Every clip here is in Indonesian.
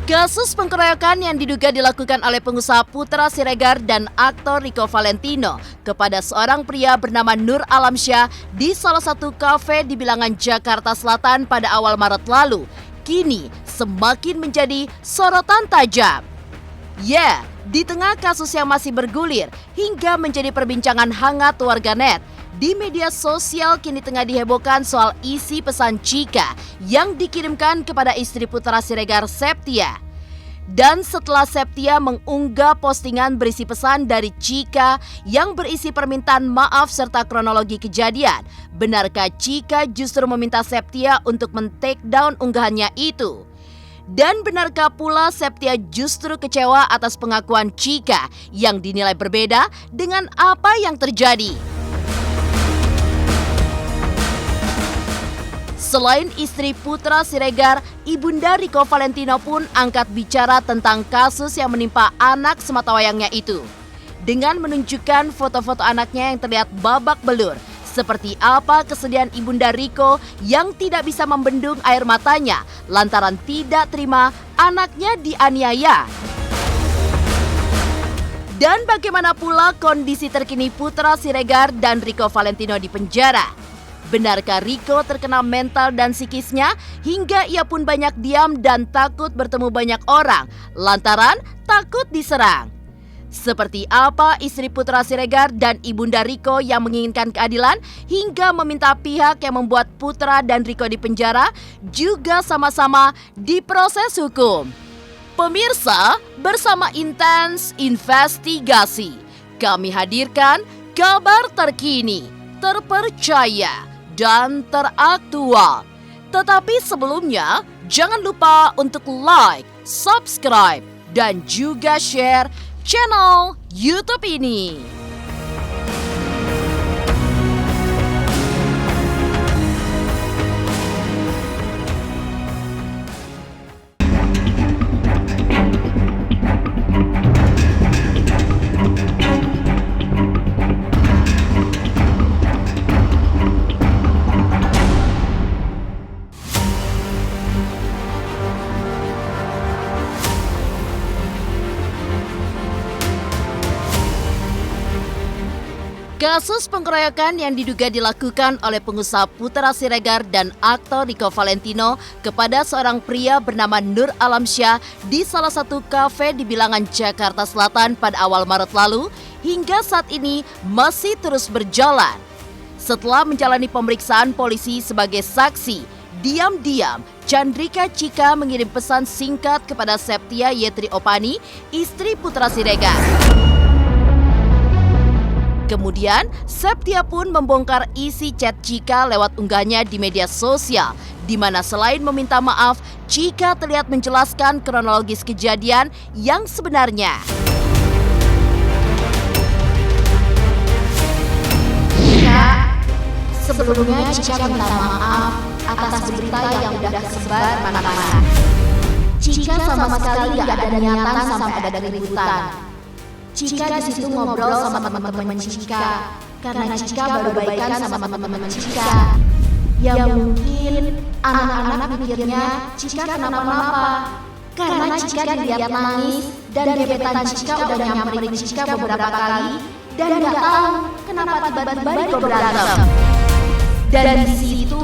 Kasus pengkeroyokan yang diduga dilakukan oleh pengusaha Putra Siregar dan aktor Rico Valentino kepada seorang pria bernama Nur Alamsyah di salah satu kafe di Bilangan, Jakarta Selatan pada awal Maret lalu, kini semakin menjadi sorotan tajam. Ya, di tengah kasus yang masih bergulir hingga menjadi perbincangan hangat warganet, di media sosial kini tengah dihebohkan soal isi pesan Chika yang dikirimkan kepada istri Putra Siregar, Septia. Dan setelah Septia mengunggah postingan berisi pesan dari Chika yang berisi permintaan maaf serta kronologi kejadian, benarkah Chika justru meminta Septia untuk men-take down unggahannya itu? Dan benarkah pula Septia justru kecewa atas pengakuan Chika yang dinilai berbeda dengan apa yang terjadi? Selain istri Putra Siregar, Ibunda Rico Valentino pun angkat bicara tentang kasus yang menimpa anak sematawayangnya itu. Dengan menunjukkan foto-foto anaknya yang terlihat babak belur, seperti apa kesedihan Ibunda Rico yang tidak bisa membendung air matanya lantaran tidak terima anaknya dianiaya. Dan bagaimana pula kondisi terkini Putra Siregar dan Rico Valentino di penjara? Benarkah Rico terkena mental dan psikisnya hingga ia pun banyak diam dan takut bertemu banyak orang lantaran takut diserang? Seperti apa istri Putra Siregar dan Ibunda Rico yang menginginkan keadilan hingga meminta pihak yang membuat Putra dan Rico di penjara juga sama-sama diproses hukum? Pemirsa, bersama Intens Investigasi, kami hadirkan kabar terkini, terpercaya, dan teraktual. Tetapi sebelumnya, jangan lupa untuk like, subscribe, dan juga share channel YouTube ini. Kasus pengkeroyokan yang diduga dilakukan oleh pengusaha Putra Siregar dan aktor Rico Valentino kepada seorang pria bernama Nur Alamsyah di salah satu kafe di Bilangan, Jakarta Selatan pada awal Maret lalu hingga saat ini masih terus berjalan. Setelah menjalani pemeriksaan polisi sebagai saksi, diam-diam Chandrika Chika mengirim pesan singkat kepada Septia Yetri Opani, istri Putra Siregar. Kemudian, Septia pun membongkar isi chat Chika lewat unggahnya di media sosial, di mana selain meminta maaf, Chika terlihat menjelaskan kronologis kejadian yang sebenarnya. Sebelumnya Chika minta maaf atas berita yang sudah tersebar mana-mana. Chika sama sekali gak ada niatan sampai ada keributan. Chika di situ ngobrol sama teman-teman Chika karena Chika baru baikan sama teman-teman Chika. Ya mungkin anak-anak mikirnya Chika kenapa-napa karena Chika dilihat nangis dan gebetan Chika udah nyamperin Chika beberapa kali dan gak tahu kenapa tiba-tiba Rico berantem. Dan di situ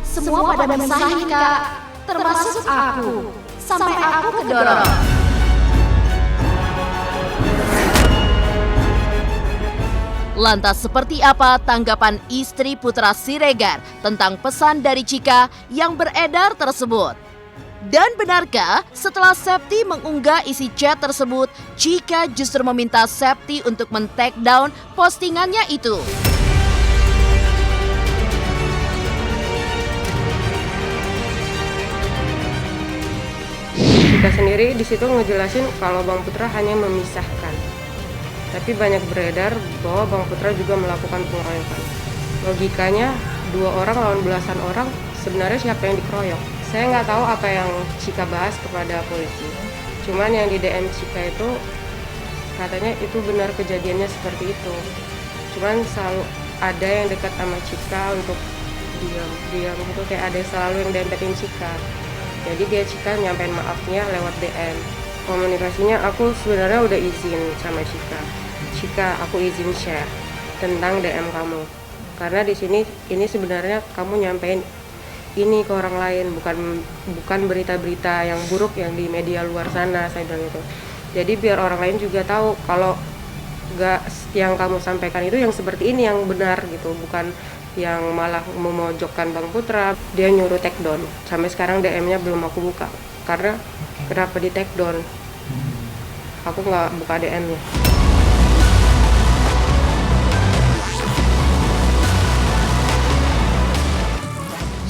semua pada mensahin Kak, termasuk aku, sampai aku kedorong. Lantas seperti apa tanggapan istri Putra Siregar tentang pesan dari Chika yang beredar tersebut? Dan benarkah setelah Septi mengunggah isi chat tersebut, Chika justru meminta Septi untuk men-take down postingannya itu? Chika sendiri di situ ngejelasin kalau Bang Putra hanya memisahkan. Tapi banyak beredar bahwa Bang Putra juga melakukan pengeroyokan. Logikanya 2 orang lawan belasan orang, sebenarnya siapa yang dikeroyok? Saya nggak tahu apa yang Chika bahas kepada polisi. Cuman yang di DM Chika itu katanya itu benar kejadiannya seperti itu. Cuman selalu ada yang dekat sama Chika untuk diam gitu, kayak ada selalu yang dempetin Chika. Jadi dia Cika nyampein maafnya lewat DM. Komunikasinya aku sebenarnya udah izin sama Cika. Cika, aku izin share tentang DM kamu. Karena di sini ini sebenarnya kamu nyampein ini ke orang lain, bukan berita-berita yang buruk yang di media luar sana, saya bilang itu. Jadi biar orang lain juga tahu kalau yang kamu sampaikan itu yang seperti ini yang benar gitu, bukan yang malah memojokkan Bang Putra. Dia nyuruh take down. Sampai sekarang DM-nya belum aku buka. Karena kenapa di take down? Aku nggak buka DM-nya.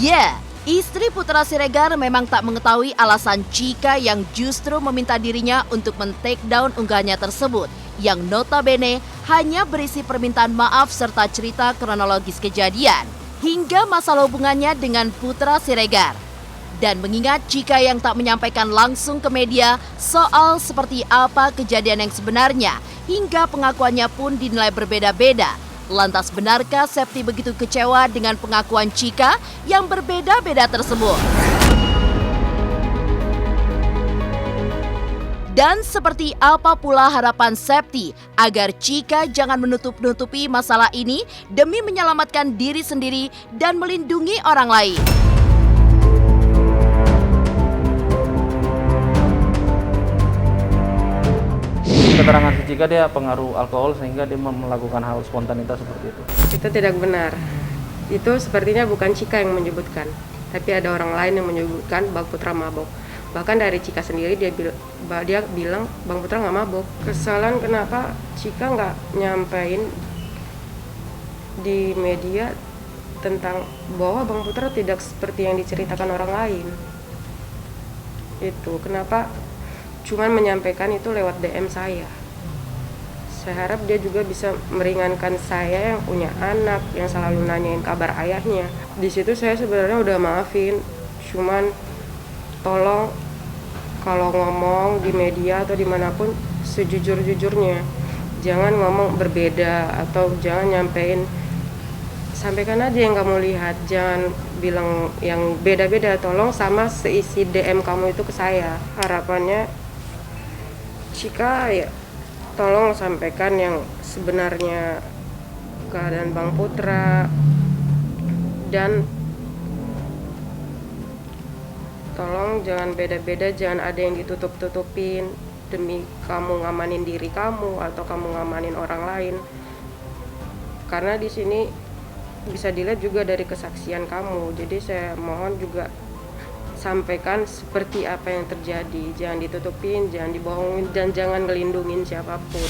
Ya, istri Putra Siregar memang tak mengetahui alasan Cika yang justru meminta dirinya untuk men-take down unggahannya tersebut, yang notabene hanya berisi permintaan maaf serta cerita kronologis kejadian hingga masalah hubungannya dengan Putra Siregar. Dan mengingat Cika yang tak menyampaikan langsung ke media soal seperti apa kejadian yang sebenarnya, hingga pengakuannya pun dinilai berbeda-beda. Lantas benarkah Septi begitu kecewa dengan pengakuan Cika yang berbeda-beda tersebut? Dan seperti apa pula harapan Septi agar Cika jangan menutup-nutupi masalah ini demi menyelamatkan diri sendiri dan melindungi orang lain? Keterangan si Cika dia pengaruh alkohol sehingga dia melakukan hal spontanitas seperti itu. Itu tidak benar. Itu sepertinya bukan Cika yang menyebutkan, tapi ada orang lain yang menyebutkan Bang Putra mabok. Bahkan dari Cika sendiri dia bilang Bang Putra nggak mabok. Kesalahan kenapa Cika nggak nyampein di media tentang bahwa Bang Putra tidak seperti yang diceritakan orang lain. Itu kenapa cuman menyampaikan itu lewat DM saya. Saya harap dia juga bisa meringankan saya yang punya anak, yang selalu nanyain kabar ayahnya. Di situ saya sebenarnya udah maafin, cuman tolong kalau ngomong di media atau dimanapun sejujur-jujurnya. Jangan ngomong berbeda atau jangan nyampein, sampaikan aja yang kamu lihat, jangan bilang yang beda-beda. Tolong sama seisi DM kamu itu ke saya. Harapannya Cika ya tolong sampaikan yang sebenarnya keadaan Bang Putra, dan tolong jangan beda-beda, jangan ada yang ditutup-tutupin demi kamu ngamanin diri kamu atau kamu ngamanin orang lain. Karena di sini bisa dilihat juga dari kesaksian kamu. Jadi saya mohon juga sampaikan seperti apa yang terjadi, jangan ditutupin, jangan dibohongin, dan jangan ngelindungin siapapun.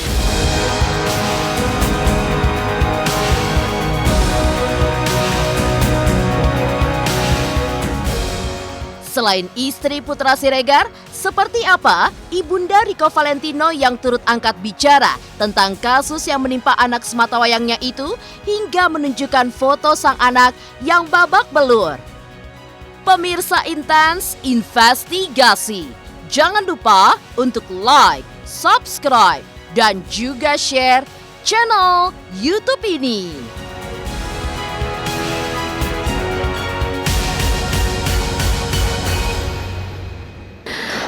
Selain istri Putra Siregar, seperti apa Ibunda Rico Valentino yang turut angkat bicara tentang kasus yang menimpa anak sematawayangnya itu hingga menunjukkan foto sang anak yang babak belur. Pemirsa Intens Investigasi, jangan lupa untuk like, subscribe, dan juga share channel YouTube ini.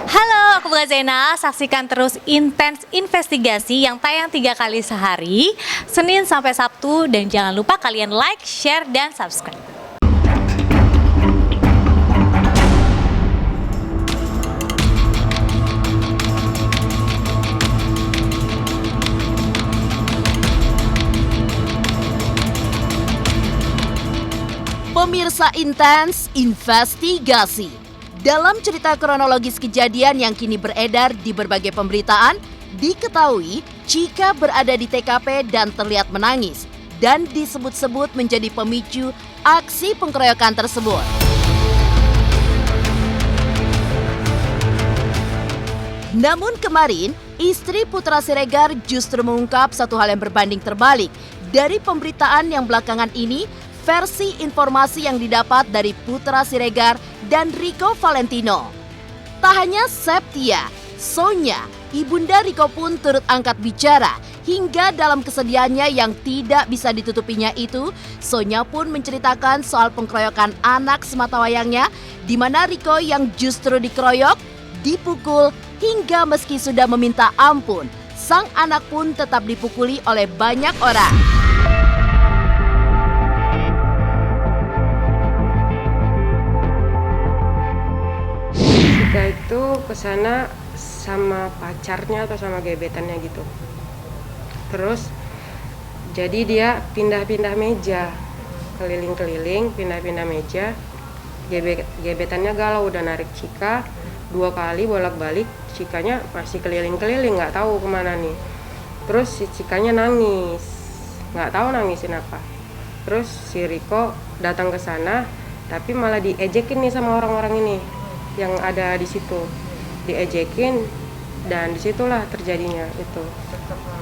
Halo, aku Bunga Zena. Saksikan terus Intens Investigasi yang tayang 3 kali sehari, Senin sampai Sabtu, dan jangan lupa kalian like, share, dan subscribe. Pemirsa Intens Investigasi, dalam cerita kronologis kejadian yang kini beredar di berbagai pemberitaan, diketahui Cika berada di TKP dan terlihat menangis dan disebut-sebut menjadi pemicu aksi pengkeroyokan tersebut. Namun kemarin, istri Putra Siregar justru mengungkap satu hal yang berbanding terbalik dari pemberitaan yang belakangan ini. Versi informasi yang didapat dari Putra Siregar dan Rico Valentino. Tak hanya Septia, Sonya, Ibunda Rico pun turut angkat bicara Hingga dalam kesedihannya yang tidak bisa ditutupinya itu, Sonya pun menceritakan soal pengkeroyokan anak sematawayangnya, di mana Riko yang justru dikeroyok, dipukul, hingga meski sudah meminta ampun, sang anak pun tetap dipukuli oleh banyak orang. Kita itu kesana sama pacarnya atau sama gebetannya gitu. Terus jadi dia pindah-pindah meja, keliling-keliling, pindah-pindah meja. Gebetannya galau, udah narik Cika 2 kali bolak-balik, Cikanya masih keliling-keliling, nggak tahu kemana nih. Terus si Cikanya nangis, nggak tahu nangisin apa. Terus si Riko datang ke sana, tapi malah diejekin nih sama orang-orang ini yang ada di situ, diejekin, dan disitulah terjadinya itu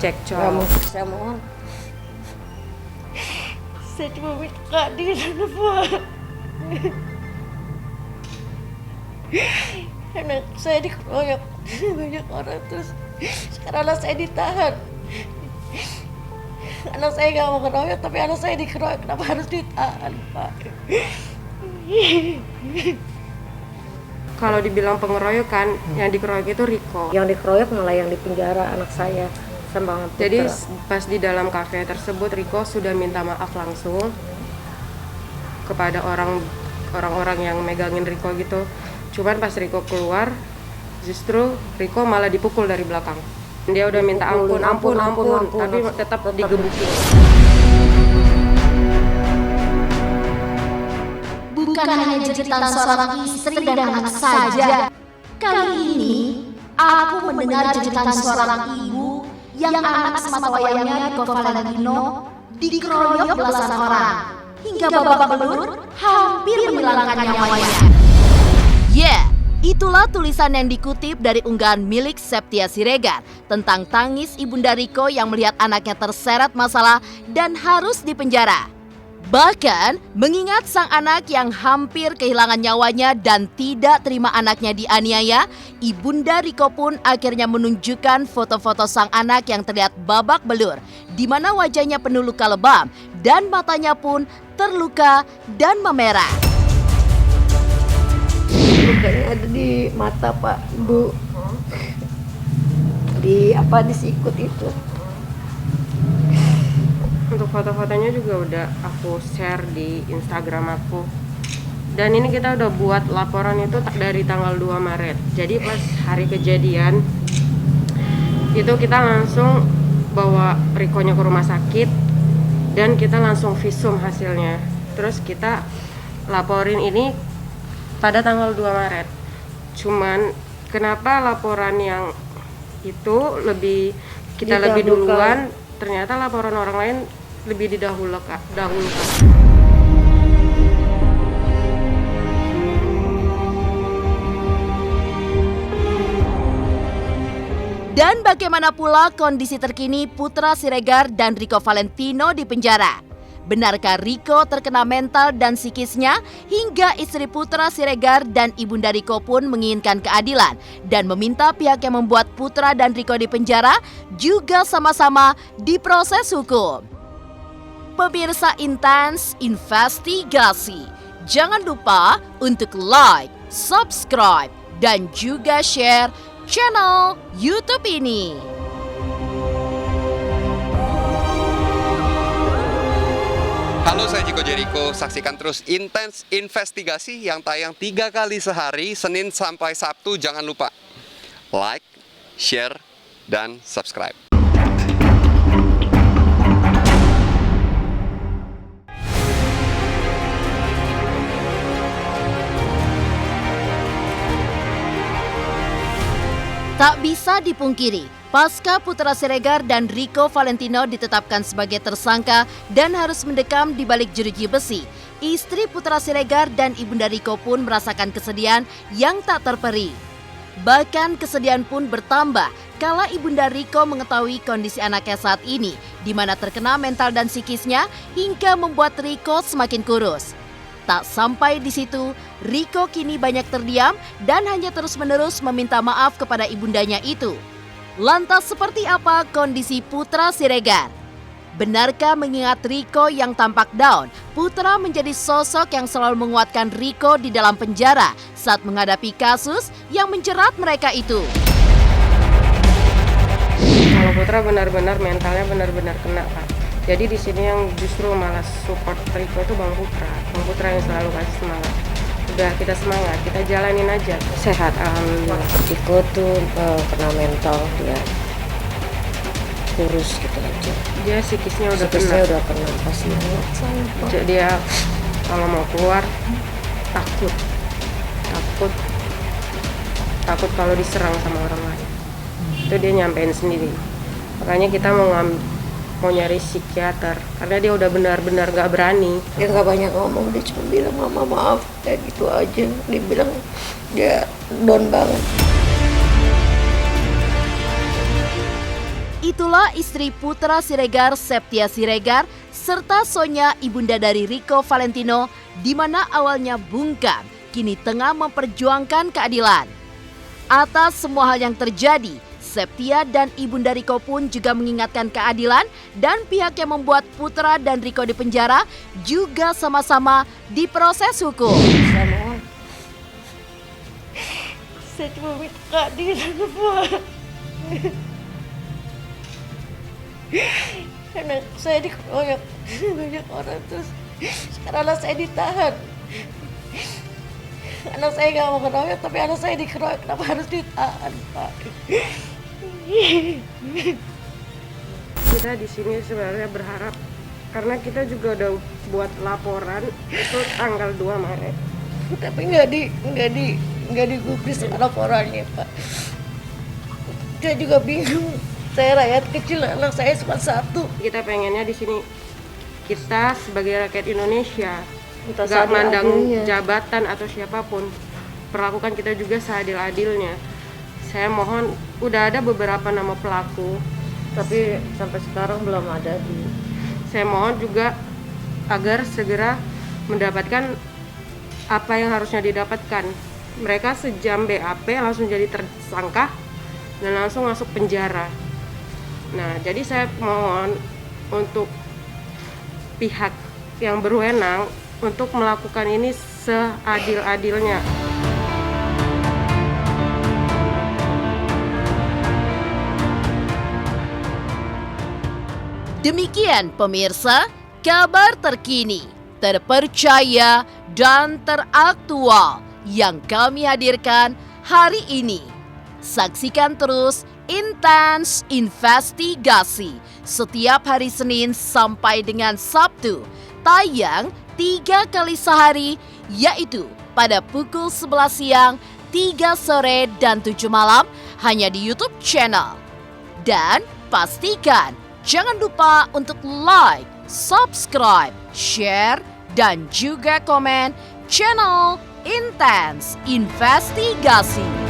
cekcok. Saya mohon. Saya cuma minta keadilan, Pak. Anak saya dikeroyok banyak orang, terus sekarang anak saya ditahan. Anak saya nggak mau keroyok, tapi anak saya dikeroyok. Kenapa harus ditahan, Pak? Kalau dibilang pengeroyokan, yang dikeroyok itu Riko. Yang dikeroyok malah yang di penjara anak saya sama Putra. Jadi pas di dalam kafe tersebut, Riko sudah minta maaf langsung kepada orang-orang yang megangin Riko gitu. Cuman pas Riko keluar, justru Riko malah dipukul dari belakang. Dia udah minta ampun, tapi tetap digebukin. Bukan hanya jeritan seorang istri dan anak saja. Kali ini, aku mendengar jeritan seorang ibu yang anak sematawayangnya Riko Valentino dikeroyok belasan orang, hingga babak belur hampir menghilangkan nyawanya. Itulah tulisan yang dikutip dari unggahan milik Septia Siregar tentang tangis ibunda Riko yang melihat anaknya terseret masalah dan harus dipenjara. Bahkan mengingat sang anak yang hampir kehilangan nyawanya dan tidak terima anaknya dianiaya, ibunda Riko pun akhirnya menunjukkan foto-foto sang anak yang terlihat babak belur, di mana wajahnya penuh luka lebam dan matanya pun terluka dan memerah. Lukanya ada di mata, Pak, Ibu. Di sikut itu. Untuk foto-fotonya juga udah aku share di Instagram aku. Dan ini kita udah buat laporan itu dari tanggal 2 Maret. Jadi pas hari kejadian itu kita langsung bawa Rikonya ke rumah sakit dan kita langsung visum hasilnya. Terus kita laporin ini pada tanggal 2 Maret. Cuman kenapa laporan yang itu lebih duluan, ternyata laporan orang lain lebih didahulukan. Dan bagaimana pula kondisi terkini Putra Siregar dan Riko Valentino di penjara? Benarkah Riko terkena mental dan psikisnya hingga istri Putra Siregar dan ibunda Riko pun menginginkan keadilan dan meminta pihak yang membuat Putra dan Riko di penjara juga sama-sama diproses hukum? Pemirsa Intens Investigasi, jangan lupa untuk like, subscribe, dan juga share channel YouTube ini. Halo, saya Chico Jericho. Saksikan terus Intens Investigasi yang tayang 3 kali sehari, Senin sampai Sabtu. Jangan lupa like, share, dan subscribe. Tak bisa dipungkiri, pasca Putra Siregar dan Riko Valentino ditetapkan sebagai tersangka dan harus mendekam di balik jeruji besi, istri Putra Siregar dan ibunda Riko pun merasakan kesedihan yang tak terperi. Bahkan kesedihan pun bertambah kala ibunda Riko mengetahui kondisi anaknya saat ini, di mana terkena mental dan psikisnya hingga membuat Riko semakin kurus. Tak sampai di situ, Riko kini banyak terdiam dan hanya terus-menerus meminta maaf kepada ibundanya itu. Lantas seperti apa kondisi Putra Siregar? Benarkah mengingat Riko yang tampak down, Putra menjadi sosok yang selalu menguatkan Riko di dalam penjara saat menghadapi kasus yang menjerat mereka itu? Kalau Putra benar-benar mentalnya benar-benar kena, Pak. Jadi di sini yang justru malah support Riko itu Bang Putra. Bang Putra yang selalu kasih semangat. Udah, kita semangat, kita jalanin aja. Sehat, alhamdulillah. Riko tuh kena mental, dia kurus gitu aja. Dia psikisnya udah Psikisnya kena. udah kena, kasihan saya, Pak. Jadi dia kalau mau keluar takut kalau diserang sama orang lain. Itu dia nyampein sendiri. Makanya kita mau nyari psikiater karena dia udah benar-benar gak berani. Dia nggak banyak ngomong, dia cuma bilang mama maaf, kayak gitu aja. Dia bilang dia down banget. Itulah istri Putra Siregar, Septia Siregar, serta Sonya, ibunda dari Riko Valentino, di mana awalnya bungkam, kini tengah memperjuangkan keadilan. Atas semua hal yang terjadi, Septia dan ibunda Riko pun juga mengingatkan keadilan dan pihak yang membuat Putra dan Riko dipenjara juga sama-sama diproses hukum. Saya mohon, saya cuma minta keadilan, Pak. Karena saya dikeroyok banyak orang, terus sekarang anak saya ditahan. Anak saya nggak mau keroyok, tapi anak saya dikeroyok, kenapa harus ditahan, Pak? Kita di sini sebenarnya berharap karena kita juga udah buat laporan itu tanggal 2 Maret. Tapi nggak digubris laporannya, Pak. Saya juga bingung. Saya rakyat kecil, anak saya cuma satu. Kita pengennya di sini kita sebagai rakyat Indonesia Kita nggak mandang seadil-adilnya. jabatan atau siapapun, perlakukan kita juga seadil-adilnya. Saya mohon, udah ada beberapa nama pelaku, Tapi sampai sekarang belum ada di. saya mohon juga agar segera mendapatkan apa yang harusnya didapatkan. Mereka sejam BAP langsung jadi tersangka dan langsung masuk penjara. Nah, jadi saya mohon untuk pihak yang berwenang untuk melakukan ini seadil-adilnya. Demikian pemirsa, kabar terkini, terpercaya, dan teraktual yang kami hadirkan hari ini. Saksikan terus Intens Investigasi setiap hari Senin sampai dengan Sabtu, tayang 3 kali sehari, yaitu pada pukul 11 siang, 3 sore, dan 7 malam hanya di YouTube channel. Dan pastikan jangan lupa untuk like, subscribe, share, dan juga komen channel Intens Investigasi.